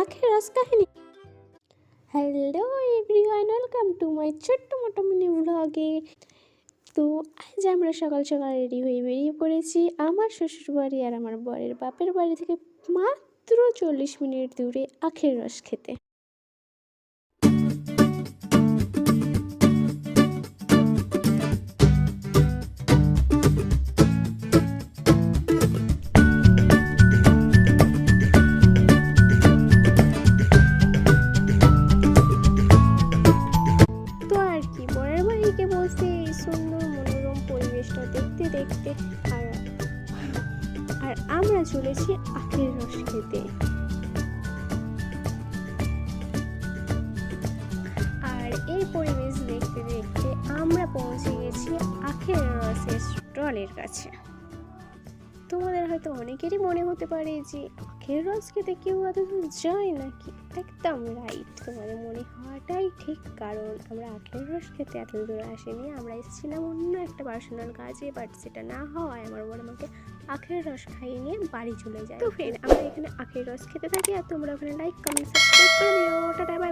আখের রস কাহিনী। Hello everyone, welcome to my ছোট্ট মোটো মিনি ব্লগে। তো আজ আমরা সকাল সকাল রেডি হয়ে বেরিয়ে পড়েছি আমার শ্বশুরবাড়ি আর আমার বরের বাপের বাড়ি থেকে মাত্র 40 মিনিট দূরে আখের রস খেতে। তো আর কি, বরের বাড়িতে বসে এই সুন্দর মনোরম পরিবেশটা দেখতে দেখতে আর আর আমরা চলেছি আখের রস খেতে। আর এই পরিবেশ দেখতে দেখতে আমরা পৌঁছে গেছি আখের রসের স্টলের কাছে। তোমাদের হয়তো অনেকেরই মনে হতে পারে যে আখের রস খেতে কেউ এত দূর যায় নাকি। একদম রাইট, তোমাদের মনে হওয়াটাই ঠিক, কারণ আমরা আখের রস খেতে এত দূর আসিনি, আমরা এসেছিলাম অন্য একটা পার্সোনাল কাজে। বাট সেটা না হওয়ায় আমার বড় আমাকে আখের রস খাইয়ে নিয়ে বাড়ি চলে যায়। তো ফ্রেন্ড, আমরা এখানে আখের রস খেতে থাকি আর তোমরা ওখানে লাইক কমেন্ট সাবস্ক্রাইব করে দিও। Tata, by.